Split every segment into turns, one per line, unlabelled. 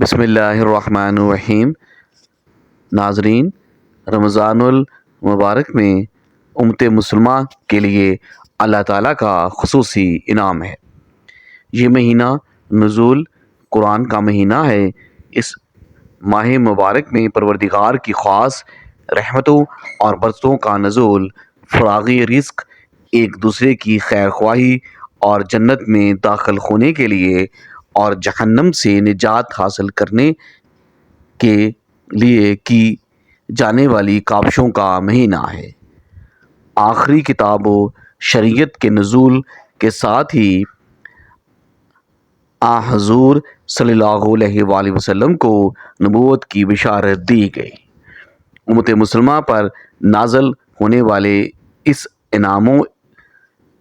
بسم اللہ الرحمن الرحیم۔ ناظرین، رمضان المبارک میں امت مسلمہ کے لیے اللہ تعالیٰ کا خصوصی انعام ہے۔ یہ مہینہ نزول قرآن کا مہینہ ہے۔ اس ماہ مبارک میں پروردگار کی خاص رحمتوں اور برکتوں کا نزول، فراغِ رزق، ایک دوسرے کی خیر خواہی اور جنت میں داخل ہونے کے لیے اور جہنم سے نجات حاصل کرنے کے لیے کی جانے والی کاوشوں کا مہینہ ہے۔ آخری کتاب و شریعت کے نزول کے ساتھ ہی حضور صلی اللہ علیہ وآلہ وسلم کو نبوت کی بشارت دی گئی۔ امت مسلمہ پر نازل ہونے والے اس انعام و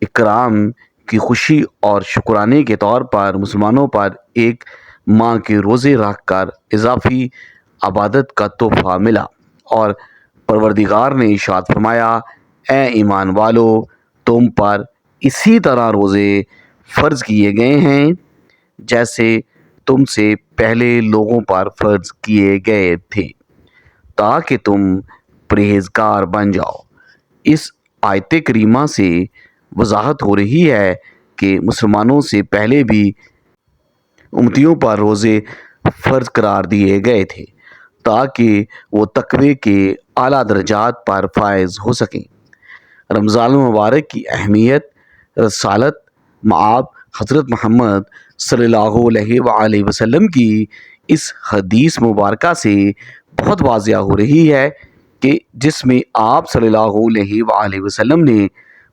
اکرام کی خوشی اور شکرانے کے طور پر مسلمانوں پر ایک ماہ کے روزے رکھ کر اضافی عبادت کا تحفہ ملا، اور پروردگار نے ارشاد فرمایا، اے ایمان والو، تم پر اسی طرح روزے فرض کیے گئے ہیں جیسے تم سے پہلے لوگوں پر فرض کیے گئے تھے، تاکہ تم پرہیزگار بن جاؤ۔ اس آیت کریمہ سے وضاحت ہو رہی ہے کہ مسلمانوں سے پہلے بھی امتیوں پر روزے فرض قرار دیے گئے تھے تاکہ وہ تقوی کے اعلیٰ درجات پر فائز ہو سکیں۔ رمضان المبارک کی اہمیت رسالت مآب حضرت محمد صلی اللہ علیہ وآلہ وسلم کی اس حدیث مبارکہ سے بہت واضح ہو رہی ہے کہ جس میں آپ صلی اللہ علیہ وآلہ وسلم نے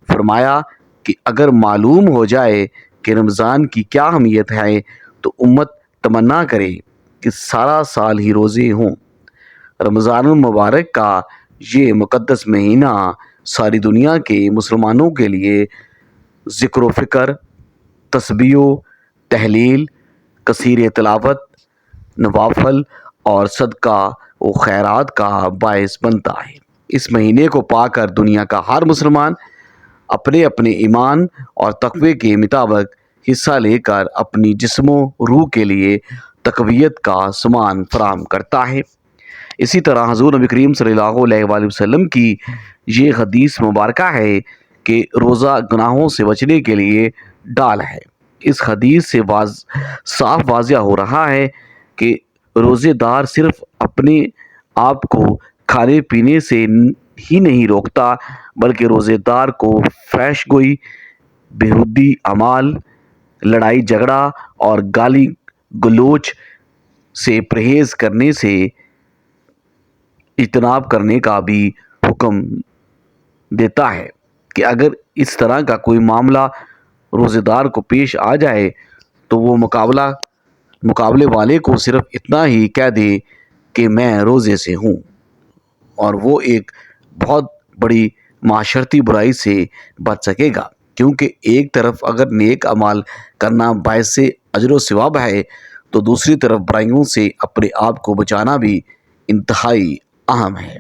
فرمایا کہ اگر معلوم ہو جائے کہ رمضان کی کیا اہمیت ہے تو امت تمنا کرے کہ سارا سال ہی روزے ہوں۔ رمضان المبارک کا یہ مقدس مہینہ ساری دنیا کے مسلمانوں کے لیے ذکر و فکر، تسبیح و تحلیل، کثیر تلاوت، نوافل اور صدقہ و خیرات کا باعث بنتا ہے۔ اس مہینے کو پا کر دنیا کا ہر مسلمان اپنے اپنے ایمان اور تقوی کے مطابق حصہ لے کر اپنی جسم و روح کے لیے تقویت کا سامان فراہم کرتا ہے۔ اسی طرح حضور نبی کریم صلی اللہ علیہ وآلہ وسلم کی یہ حدیث مبارکہ ہے کہ روزہ گناہوں سے بچنے کے لیے ڈال ہے۔ اس حدیث سے صاف واضح ہو رہا ہے کہ روزے دار صرف اپنے آپ کو کھانے پینے سے ہی نہیں روکتا، بلکہ روزے دار کو فحش گوئی، بیہودی اعمال، لڑائی جھگڑا اور گالی گلوچ سے پرہیز کرنے سے اجتناب کرنے کا بھی حکم دیتا ہے کہ اگر اس طرح کا کوئی معاملہ روزے دار کو پیش آ جائے تو وہ مقابلے والے کو صرف اتنا ہی کہہ دے کہ میں روزے سے ہوں، اور وہ ایک بہت بڑی معاشرتی برائی سے بچ سکے گا، کیونکہ ایک طرف اگر نیک اعمال کرنا باعث اجر و ثواب ہے تو دوسری طرف برائیوں سے اپنے آپ کو بچانا بھی انتہائی اہم ہے۔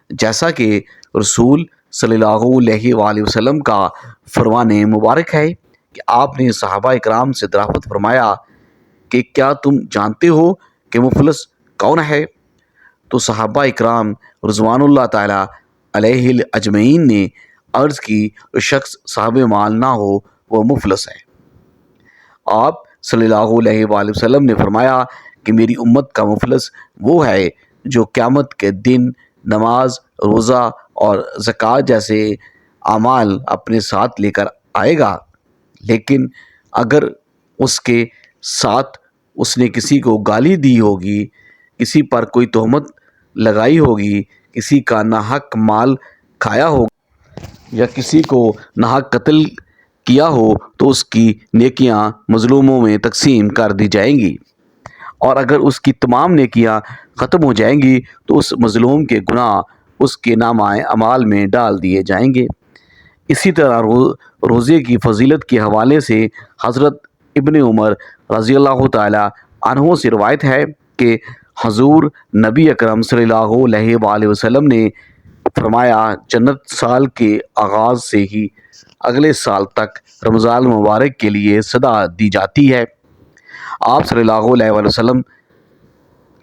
جیسا کہ رسول صلی اللہ علیہ وآلہ وسلم کا فرمان مبارک ہے کہ آپ نے صحابہ اکرام سے دریافت فرمایا کہ کیا تم جانتے ہو کہ مفلس کون ہے؟ تو صحابہ اکرام رضوان اللہ تعالیٰ علیہ اجمعین نے عرض کی، جو شخص صاحب مال نہ ہو وہ مفلس ہے۔ آپ صلی اللہ علیہ وآلہ وسلم نے فرمایا کہ میری امت کا مفلس وہ ہے جو قیامت کے دن نماز، روزہ اور زکوٰۃ جیسے اعمال اپنے ساتھ لے کر آئے گا، لیکن اگر اس کے ساتھ اس نے کسی کو گالی دی ہوگی، کسی پر کوئی تہمت لگائی ہوگی، کسی کا ناحق مال کھایا ہوگا یا کسی کو ناحق قتل کیا ہو تو اس کی نیکیاں مظلوموں میں تقسیم کر دی جائیں گی، اور اگر اس کی تمام نیکیاں ختم ہو جائیں گی تو اس مظلوم کے گناہ اس کے نامہ اعمال میں ڈال دیے جائیں گے۔ اسی طرح روزے کی فضیلت کے حوالے سے حضرت ابن عمر رضی اللہ تعالیٰ عنہ سے روایت ہے کہ حضور نبی اکرم صلی اللہ علیہ وآلہ وسلم نے فرمایا، جنت سال کے آغاز سے ہی اگلے سال تک رمضان مبارک کے لیے صدا دی جاتی ہے۔ آپ صلی اللہ علیہ وآلہ وسلم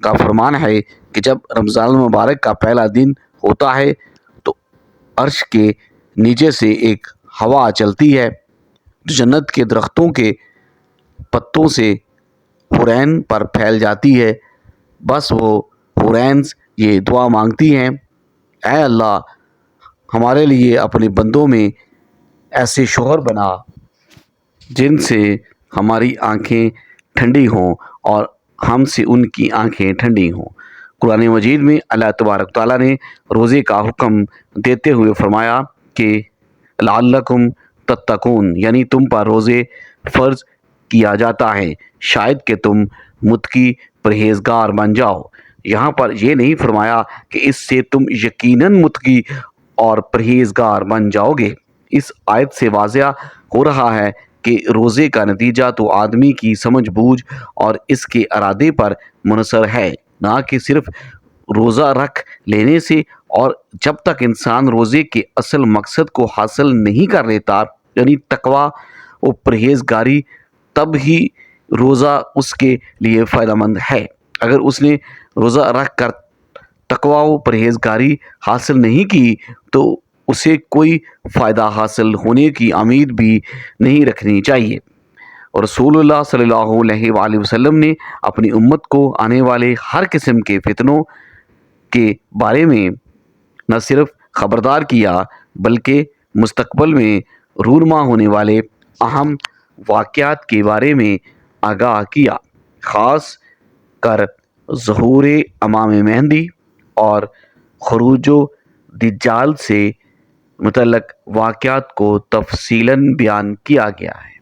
کا فرمان ہے کہ جب رمضان المبارک کا پہلا دن ہوتا ہے تو عرش کے نیچے سے ایک ہوا چلتی ہے جو جنت کے درختوں کے پتوں سے حورین پر پھیل جاتی ہے۔ بس وہ حورینز یہ دعا مانگتی ہیں، اے اللہ ہمارے لیے اپنے بندوں میں ایسے شوہر بنا جن سے ہماری آنکھیں ٹھنڈی ہوں اور ہم سے ان کی آنکھیں ٹھنڈی ہوں۔ قرآن مجید میں اللہ تبارک تعالیٰ نے روزے کا حکم دیتے ہوئے فرمایا کہ لعلکم تتقون، یعنی تم پر روزے فرض کیا جاتا ہے شاید کہ تم متقی پرہیزگار بن جاؤ۔ یہاں پر یہ نہیں فرمایا کہ اس سے تم یقیناً متقی اور پرہیزگار بن جاؤ گے۔ اس آیت سے واضح ہو رہا ہے کہ روزے کا نتیجہ تو آدمی کی سمجھ بوجھ اور اس کے ارادے پر منحصر ہے، نہ کہ صرف روزہ رکھ لینے سے۔ اور جب تک انسان روزے کے اصل مقصد کو حاصل نہیں کر لیتا، یعنی تقویٰ و پرہیزگاری، تب ہی روزہ اس کے لیے فائدہ مند ہے۔ اگر اس نے روزہ رکھ کر تقویٰ و پرہیزگاری حاصل نہیں کی تو اسے کوئی فائدہ حاصل ہونے کی امید بھی نہیں رکھنی چاہیے۔ اور رسول اللہ صلی اللہ علیہ وآلہ وسلم نے اپنی امت کو آنے والے ہر قسم کے فتنوں کے بارے میں نہ صرف خبردار کیا بلکہ مستقبل میں رونما ہونے والے اہم واقعات کے بارے میں آگاہ کیا، خاص کر ظہور امام مہدی اور خروج دجال سے متعلق واقعات کو تفصیلاً بیان کیا گیا ہے،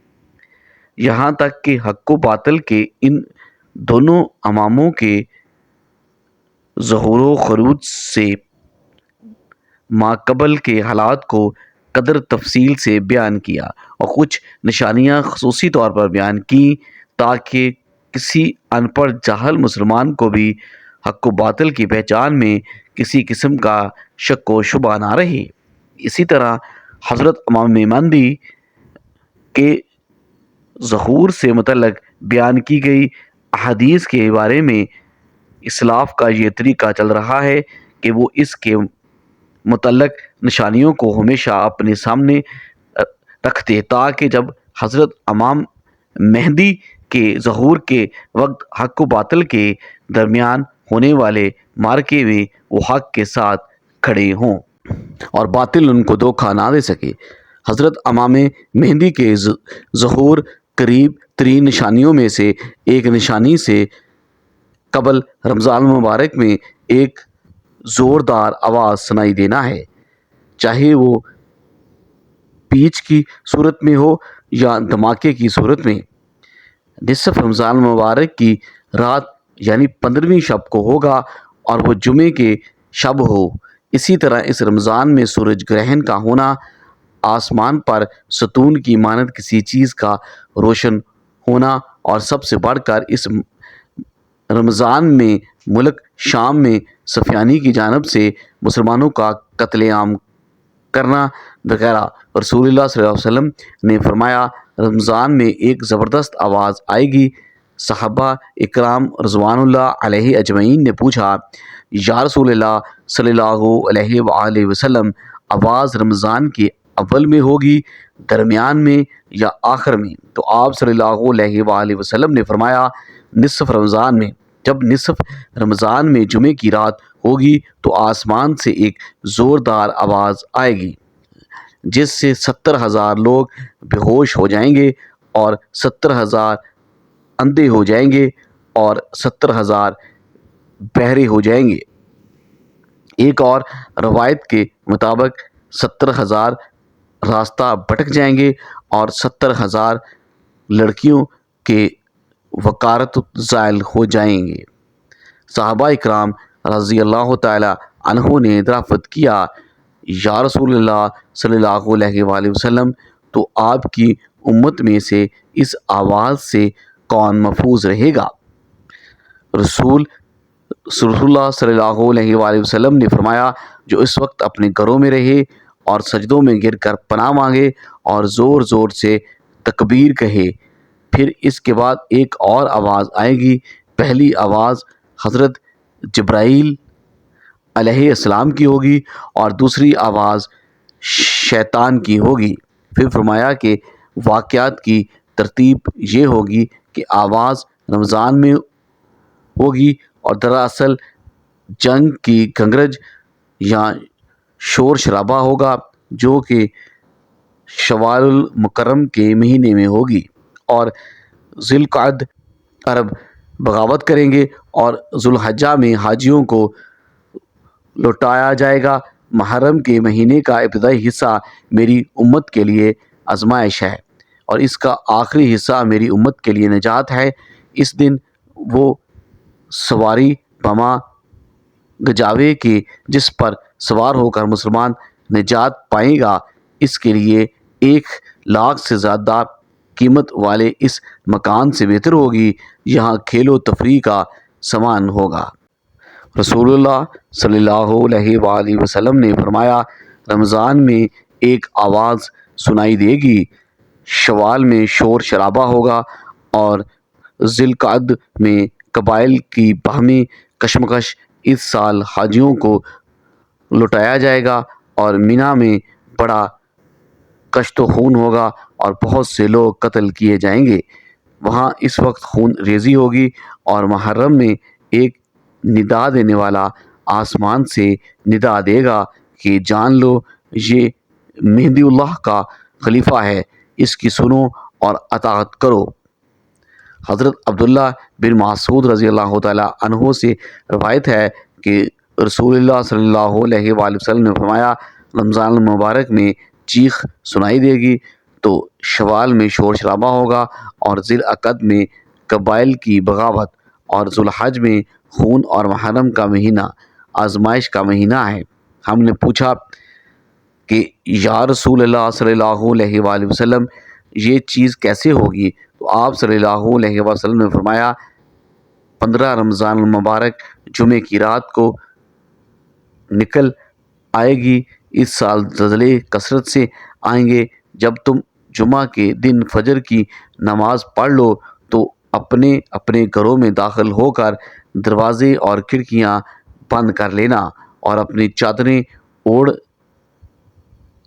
یہاں تک کہ حق و باطل کے ان دونوں اماموں کے ظہور و خروج سے ماقبل کے حالات کو قدر تفصیل سے بیان کیا اور کچھ نشانیاں خصوصی طور پر بیان کی تاکہ کسی ان پڑھ جاہل مسلمان کو بھی حق و باطل کی پہچان میں کسی قسم کا شک و شبہ نہ رہے۔ اسی طرح حضرت امام مہدی کے ظہور سے متعلق بیان کی گئی احادیث کے بارے میں اسلاف کا یہ طریقہ چل رہا ہے کہ وہ اس کے متعلق نشانیوں کو ہمیشہ اپنے سامنے رکھتے تاکہ جب حضرت امام مہدی کے ظہور کے وقت حق و باطل کے درمیان ہونے والے معرکے میں وہ حق کے ساتھ کھڑے ہوں اور باطل ان کو دھوکہ نہ دے سکے۔ حضرت امام مہدی کے ظہور قریب ترین نشانیوں میں سے ایک نشانی سے قبل رمضان المبارک میں ایک زوردار آواز سنائی دینا ہے، چاہے وہ پیچ کی صورت میں ہو یا دھماکے کی صورت میں۔ نصف رمضان المبارک کی رات یعنی 15ویں شب کو ہوگا اور وہ جمعے کے شب ہو۔ اسی طرح اس رمضان میں سورج گرہن کا ہونا، آسمان پر ستون کی مانند کسی چیز کا روشن ہونا، اور سب سے بڑھ کر اس رمضان میں ملک شام میں سفیانی کی جانب سے مسلمانوں کا قتل عام کرنا وغیرہ۔ رسول اللہ صلی اللہ علیہ وسلم نے فرمایا، رمضان میں ایک زبردست آواز آئے گی۔ صحابہ اکرام رضوان اللہ علیہ اجمعین نے پوچھا، یا رسول اللہ صلی اللہ علیہ وآلہ وسلم، آواز رمضان کے اول میں ہوگی، درمیان میں یا آخر میں؟ تو آپ صلی اللہ علیہ وآلہ وسلم نے فرمایا، نصف رمضان میں۔ جب نصف رمضان میں جمعے کی رات ہوگی تو آسمان سے ایک زوردار آواز آئے گی جس سے 70,000 لوگ بے ہوش ہو جائیں گے اور 70,000 اندھے ہو جائیں گے اور 70,000 بہرے ہو جائیں گے۔ ایک اور روایت کے مطابق 70,000 راستہ بھٹک جائیں گے اور 70,000 لڑکیوں کے وقارت زائل ہو جائیں گے۔ صحابہ اکرام رضی اللہ تعالی عنہ نے دریافت کیا، یا رسول اللہ صلی اللہ علیہ وآلہ وسلم، تو آپ کی امت میں سے اس آواز سے کون محفوظ رہے گا؟ رسول اللہ صلی اللہ علیہ وآلہ وسلم نے فرمایا، جو اس وقت اپنے گھروں میں رہے اور سجدوں میں گر کر پناہ مانگے اور زور زور سے تکبیر کہے۔ پھر اس کے بعد ایک اور آواز آئے گی، پہلی آواز حضرت جبرائیل علیہ السلام کی ہوگی اور دوسری آواز شیطان کی ہوگی۔ پھر فرمایا کہ واقعات کی ترتیب یہ ہوگی کہ آواز رمضان میں ہوگی اور دراصل جنگ کی گنگرج یا شور شرابہ ہوگا جو کہ شوال المکرم کے مہینے میں ہوگی، اور ذی القعد عرب بغاوت کریں گے اور ذوالحجہ میں حاجیوں کو لوٹایا جائے گا۔ محرم کے مہینے کا ابتدائی حصہ میری امت کے لیے آزمائش ہے اور اس کا آخری حصہ میری امت کے لیے نجات ہے۔ اس دن وہ سواری بما گجاوے کہ جس پر سوار ہو کر مسلمان نجات پائے گا، اس کے لیے 1,00,000 سے زیادہ قیمت والے اس مکان سے بہتر ہوگی جہاں کھیل و تفریح کا سامان ہوگا۔ رسول اللہ صلی اللہ علیہ وآلہ وسلم نے فرمایا، رمضان میں ایک آواز سنائی دے گی، شوال میں شور شرابہ ہوگا اور ذی القعد میں قبائل کی باہمی کشمکش۔ اس سال حاجیوں کو لوٹایا جائے گا اور مینا میں بڑا کشت و خون ہوگا اور بہت سے لوگ قتل کیے جائیں گے۔ وہاں اس وقت خون ریزی ہوگی اور محرم میں ایک ندا دینے والا آسمان سے ندا دے گا کہ جان لو یہ مہدی اللہ کا خلیفہ ہے، اس کی سنو اور اطاعت کرو۔ حضرت عبداللہ بن مسعود رضی اللہ تعالیٰ عنہ سے روایت ہے کہ رسول اللہ صلی اللہ علیہ وآلہ وسلم نے فرمایا، رمضان المبارک میں چیخ سنائی دے گی تو شوال میں شور شرابہ ہوگا اور ذی القعد میں قبائل کی بغاوت اور ذوالحج میں خون، اور محرم کا مہینہ آزمائش کا مہینہ ہے۔ ہم نے پوچھا کہ یا رسول اللہ صلی اللہ علیہ وآلہ وسلم یہ چیز کیسے ہوگی؟ تو آپ صلی اللہ علیہ وسلم نے فرمایا، 15 رمضان المبارک جمعے کی رات کو نکل آئے گی۔ اس سال زلزلے کثرت سے آئیں گے۔ جب تم جمعہ کے دن فجر کی نماز پڑھ لو تو اپنے اپنے گھروں میں داخل ہو کر دروازے اور کھڑکیاں بند کر لینا اور اپنی چادریں اوڑھ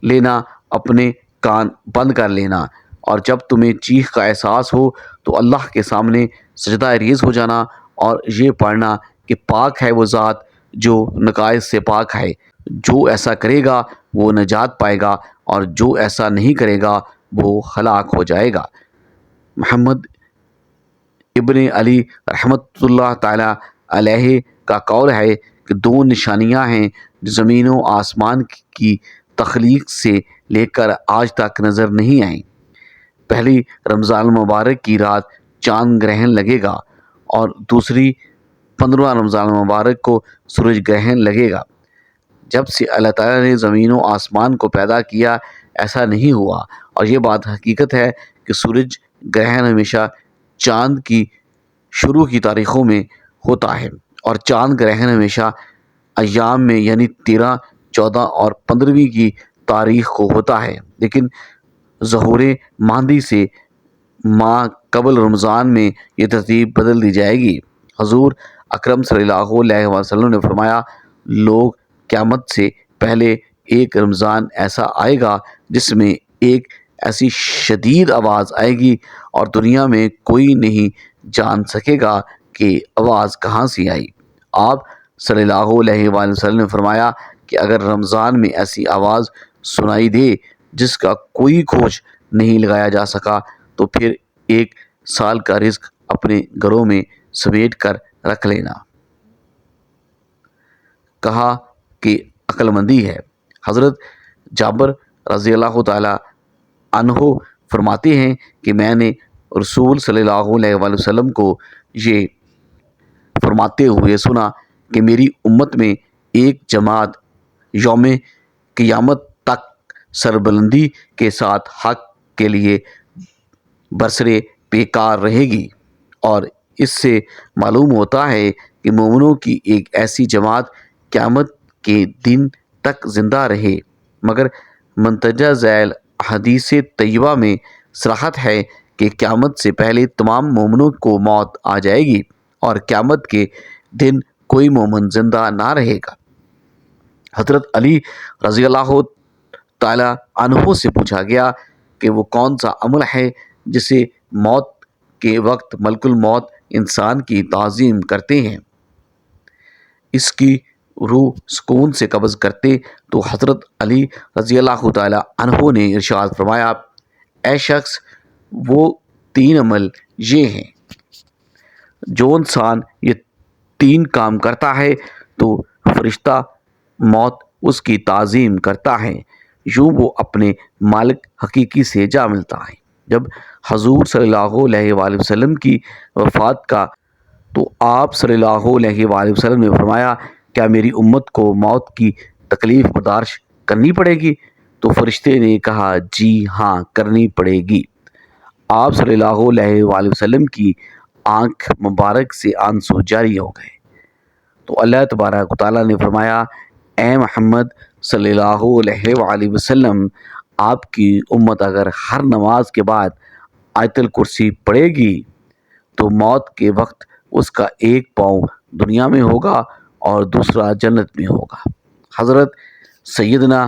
لینا، اپنے کان بند کر لینا، اور جب تمہیں چیخ کا احساس ہو تو اللہ کے سامنے سجدہ ریز ہو جانا اور یہ پڑھنا کہ پاک ہے وہ ذات جو نقائص سے پاک ہے۔ جو ایسا کرے گا وہ نجات پائے گا اور جو ایسا نہیں کرے گا وہ ہلاک ہو جائے گا۔ محمد ابن علی رحمۃ اللہ تعالیٰ علیہ کا قول ہے کہ 2 نشانیاں ہیں جو زمین و آسمان کی تخلیق سے لے کر آج تک نظر نہیں آئیں۔ پہلی، رمضان المبارک کی رات چاند گرہن لگے گا، اور دوسری 15 رمضان المبارک کو سورج گرہن لگے گا۔ جب سے اللہ تعالیٰ نے زمین و آسمان کو پیدا کیا ایسا نہیں ہوا، اور یہ بات حقیقت ہے کہ سورج گرہن ہمیشہ چاند کی شروع کی تاریخوں میں ہوتا ہے، اور چاند گرہن ہمیشہ ایام میں یعنی 13، 14 اور 15ویں کی تاریخ کو ہوتا ہے، لیکن ظہور مہدی سے ماہ قبل رمضان میں یہ ترتیب بدل دی جائے گی۔ حضور اکرم صلی اللہ علیہ وسلم نے فرمایا، لوگ قیامت سے پہلے ایک رمضان ایسا آئے گا جس میں ایک ایسی شدید آواز آئے گی اور دنیا میں کوئی نہیں جان سکے گا کہ آواز کہاں سے آئی۔ آپ صلی اللہ علیہ وآلہ وسلم نے فرمایا کہ اگر رمضان میں ایسی آواز سنائی دے جس کا کوئی کھوج نہیں لگایا جا سکا تو پھر 1 سال کا رزق اپنے گھروں میں سمیٹ کر رکھ لینا۔ کہا کہ عقل مندی ہے۔ حضرت جابر رضی اللہ تعالیٰ عنہ فرماتے ہیں کہ میں نے رسول صلی اللہ علیہ وآلہ وسلم کو یہ فرماتے ہوئے سنا کہ میری امت میں ایک جماعت یوم قیامت تک سربلندی کے ساتھ حق کے لیے برسرے پیکار رہے گی، اور اس سے معلوم ہوتا ہے کہ مومنوں کی ایک ایسی جماعت قیامت کے دن تک زندہ رہے، مگر مندرجہ ذیل حدیث طیبہ میں صراحت ہے کہ قیامت سے پہلے تمام مومنوں کو موت آ جائے گی اور قیامت کے دن کوئی مومن زندہ نہ رہے گا۔ حضرت علی رضی اللہ تعالیٰ عنہ سے پوچھا گیا کہ وہ کون سا عمل ہے جسے موت کے وقت ملک الموت انسان کی تعظیم کرتے ہیں، اس کی روح سکون سے قبض کرتے، تو حضرت علی رضی اللہ تعالیٰ عنہ نے ارشاد فرمایا، اے شخص، وہ 3 عمل یہ ہیں، جو انسان یہ 3 کام کرتا ہے تو فرشتہ موت اس کی تعظیم کرتا ہے، یوں وہ اپنے مالک حقیقی سے جا ملتا ہے۔ جب حضور صلی اللہ علیہ وآلہ وسلم کی وفات کا تو آپ صلی اللہ علیہ وآلہ وسلم نے فرمایا، کیا میری امت کو موت کی تکلیف برداشت کرنی پڑے گی؟ تو فرشتے نے کہا، جی ہاں، کرنی پڑے گی۔ آپ صلی اللہ علیہ وآلہ وسلم کی آنکھ مبارک سے آنسو جاری ہو گئے تو اللہ تبارک و تعالیٰ نے فرمایا، اے محمد صلی اللہ علیہ وآلہ وسلم، آپ کی امت اگر ہر نماز کے بعد آیت الکرسی پڑھے گی تو موت کے وقت اس کا ایک پاؤں دنیا میں ہوگا اور دوسرا جنت میں ہوگا۔ حضرت سیدنا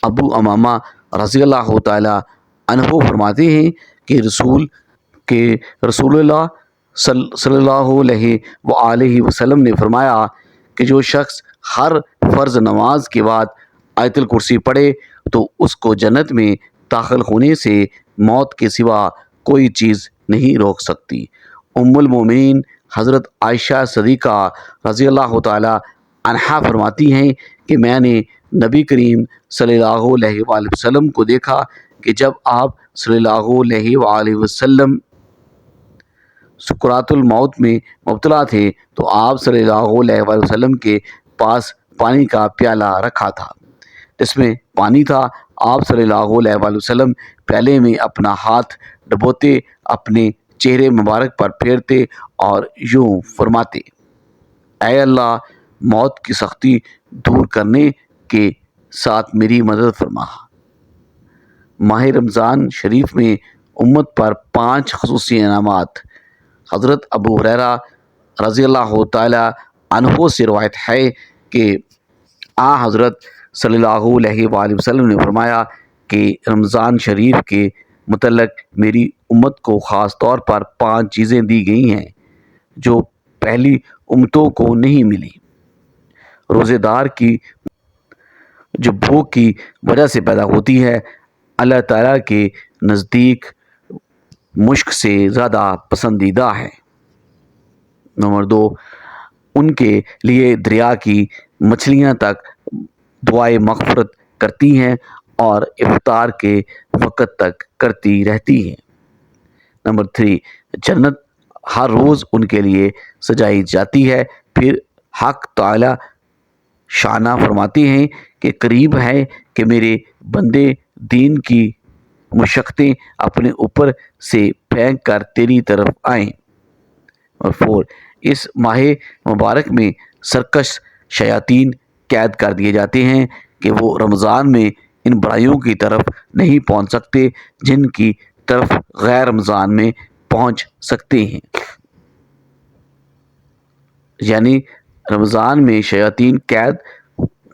ابو امامہ رضی اللہ تعالیٰ عنہ فرماتے ہیں کہ رسول اللہ صلی اللہ علیہ وآلہ وسلم نے فرمایا کہ جو شخص ہر فرض نماز کے بعد آیت الکرسی پڑھے تو اس کو جنت میں داخل ہونے سے موت کے سوا کوئی چیز نہیں روک سکتی۔ ام المومنین حضرت عائشہ صدیقہ رضی اللہ تعالی عنہا فرماتی ہیں کہ میں نے نبی کریم صلی اللہ علیہ وآلہ وسلم کو دیکھا کہ جب آپ صلی اللہ علیہ وآلہ وسلم سکرات الموت میں مبتلا تھے تو آپ صلی اللہ علیہ وآلہ وسلم کے پاس پانی کا پیالہ رکھا تھا، جس میں پانی تھا۔ آپ صلی اللہ علیہ وآلہ وسلم پیالے میں اپنا ہاتھ ڈبوتے، اپنے چہرے مبارک پر پھیرتے اور یوں فرماتے، اے اللہ، موت کی سختی دور کرنے کے ساتھ میری مدد فرما۔ ماہ رمضان شریف میں امت پر 5 خصوصی انعامات۔ حضرت ابو ہریرہ رضی اللہ تعالیٰ عنہ سے روایت ہے کہ حضرت صلی اللہ علیہ وآلہ وسلم نے فرمایا کہ رمضان شریف کے متعلق میری امت کو خاص طور پر 5 چیزیں دی گئی ہیں جو پہلی امتوں کو نہیں ملی۔ روزے دار کی جو بھوک کی وجہ سے پیدا ہوتی ہے، اللہ تعالیٰ کے نزدیک مشک سے زیادہ پسندیدہ ہے۔ نمبر 2، ان کے لیے دریا کی مچھلیاں تک دعائے مغفرت کرتی ہیں اور افطار کے وقت تک کرتی رہتی ہیں۔ نمبر 3، جنت ہر روز ان کے لیے سجائی جاتی ہے۔ پھر حق تعالی شانہ فرماتے ہیں کہ قریب ہے کہ میرے بندے دین کی مشقتیں اپنے اوپر سے پھینک کر تیری طرف آئیں۔ اور 4، اس ماہ مبارک میں سرکش شیاطین قید کر دیے جاتے ہیں کہ وہ رمضان میں ان برائیوں کی طرف نہیں پہنچ سکتے جن کی طرف غیر رمضان میں پہنچ سکتے ہیں۔ یعنی رمضان میں شیاطین قید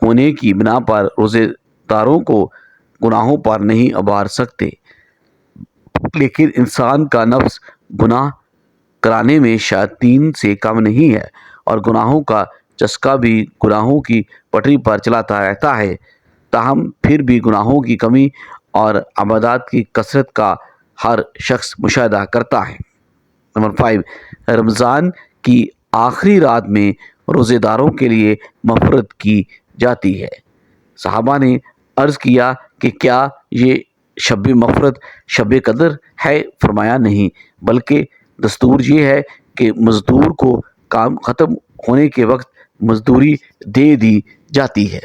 ہونے کی بنا پر روزے داروں کو گناہوں پر نہیں ابھار سکتے، لیکن انسان کا نفس گناہ کرانے میں شیاطین سے کم نہیں ہے اور گناہوں کا چسکا بھی گناہوں کی پٹری پر چلاتا رہتا ہے، تاہم پھر بھی گناہوں کی کمی اور عبادات کی کثرت کا ہر شخص مشاہدہ کرتا ہے۔ نمبر 5، رمضان کی آخری رات میں روزے داروں کے لیے مغفرت کی جاتی ہے۔ صحابہ نے عرض کیا کہ کیا یہ شب مغفرت شب قدر ہے؟ فرمایا نہیں، بلکہ دستور یہ ہے کہ مزدور کو کام ختم ہونے کے وقت مزدوری دے دی جاتی ہے۔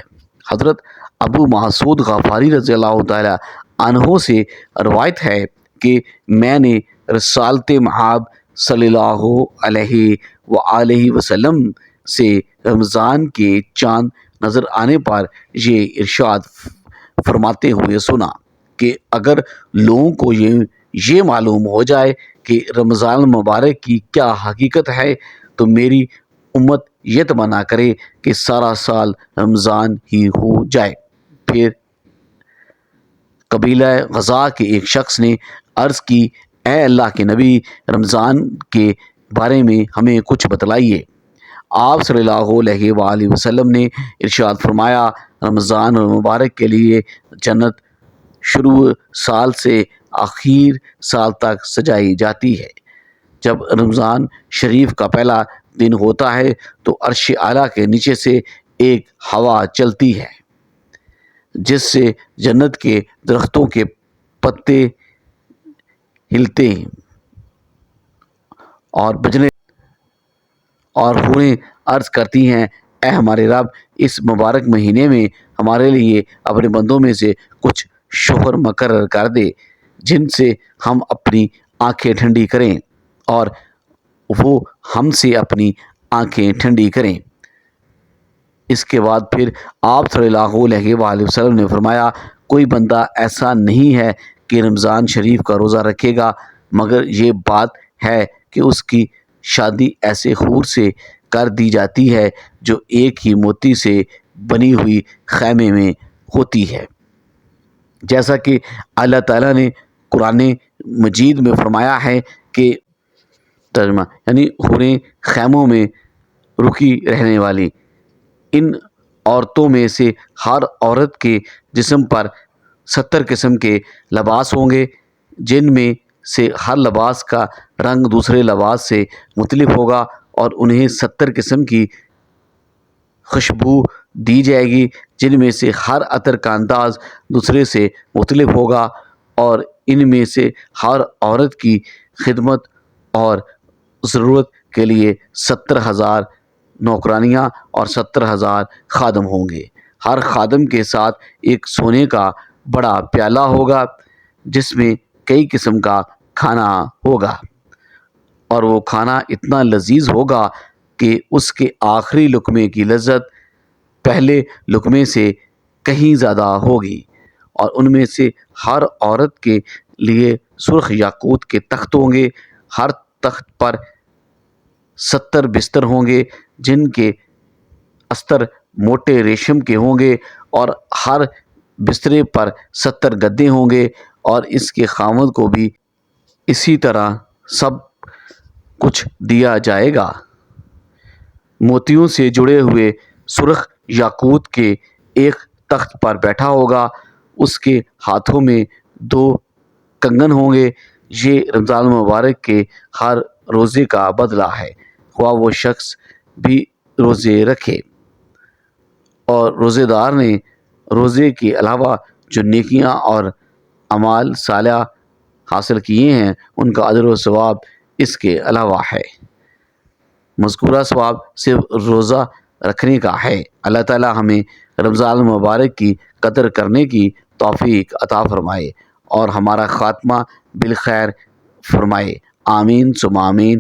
حضرت ابو مسعود غفاری رضی اللہ تعالیٰ عنہ سے روایت ہے کہ میں نے رسالت مآب صلی اللہ علیہ وآلہ وسلم سے رمضان کے چاند نظر آنے پر یہ ارشاد فرماتے ہوئے سنا کہ اگر لوگوں کو یہ معلوم ہو جائے کہ رمضان مبارک کی کیا حقیقت ہے تو میری امت یہ تمنا کرے کہ سارا سال رمضان ہی ہو جائے۔ پھر قبیلہ غزا کے ایک شخص نے عرض کی، اے اللہ کے نبی، رمضان کے بارے میں ہمیں کچھ بتلائیے۔ آپ صلی اللہ علیہ وآلہ وسلم نے ارشاد فرمایا، رمضان المبارک کے لیے جنت شروع سال سے آخر سال تک سجائی جاتی ہے۔ جب رمضان شریف کا پہلا دن ہوتا ہے تو عرش اعلیٰ کے نیچے سے ایک ہوا چلتی ہے جس سے جنت کے درختوں کے پتے ہلتے ہیں اور بجنے اور حوریں عرض کرتی ہیں، اے ہمارے رب، اس مبارک مہینے میں ہمارے لیے اپنے بندوں میں سے کچھ شوہر مقرر کر دے جن سے ہم اپنی آنکھیں ٹھنڈی کریں اور وہ ہم سے اپنی آنکھیں ٹھنڈی کریں۔ اس کے بعد پھر آپ صلی اللہ علیہ وآلہ وسلم نے فرمایا، کوئی بندہ ایسا نہیں ہے کہ رمضان شریف کا روزہ رکھے گا مگر یہ بات ہے کہ اس کی شادی ایسے حور سے کر دی جاتی ہے جو ایک ہی موتی سے بنی ہوئی خیمے میں ہوتی ہے، جیسا کہ اللہ تعالیٰ نے قرآن مجید میں فرمایا ہے کہ ترجمہ یعنی حوریں خیموں میں رکی رہنے والی۔ ان عورتوں میں سے ہر عورت کے جسم پر 70 قسم کے لباس ہوں گے، جن میں سے ہر لباس کا رنگ دوسرے لباس سے مختلف ہوگا اور انہیں 70 قسم کی خوشبو دی جائے گی، جن میں سے ہر عطر کا انداز دوسرے سے مختلف ہوگا، اور ان میں سے ہر عورت کی خدمت اور ضرورت کے لیے 70,000 نوکرانیاں اور 70,000 خادم ہوں گے۔ ہر خادم کے ساتھ ایک سونے کا بڑا پیالہ ہوگا جس میں کئی قسم کا کھانا ہوگا، اور وہ کھانا اتنا لذیذ ہوگا کہ اس کے آخری لقمے کی لذت پہلے لقمے سے کہیں زیادہ ہوگی، اور ان میں سے ہر عورت کے لیے سرخ یاقوت کے تخت ہوں گے، ہر تخت پر 70 بستر ہوں گے جن کے استر موٹے ریشم کے ہوں گے، اور ہر بسترے پر 70 گدے ہوں گے، اور اس کے خاوند کو بھی اسی طرح سب کچھ دیا جائے گا۔ موتیوں سے جڑے ہوئے سرخ یاقوت کے ایک تخت پر بیٹھا ہوگا، اس کے ہاتھوں میں 2 کنگن ہوں گے۔ یہ رمضان المبارک کے ہر روزے کا بدلہ ہے، خواہ وہ شخص بھی روزے رکھے۔ اور روزے دار نے روزے کے علاوہ جو نیکیاں اور اعمال صالحہ حاصل کیے ہیں ان کا اجر و ثواب اس کے علاوہ ہے۔ مذکورہ ثواب صرف روزہ رکھنے کا ہے۔ اللہ تعالی ہمیں رمضان المبارک کی قدر کرنے کی توفیق عطا فرمائے اور ہمارا خاتمہ بالخیر فرمائے، آمین ثم آمین۔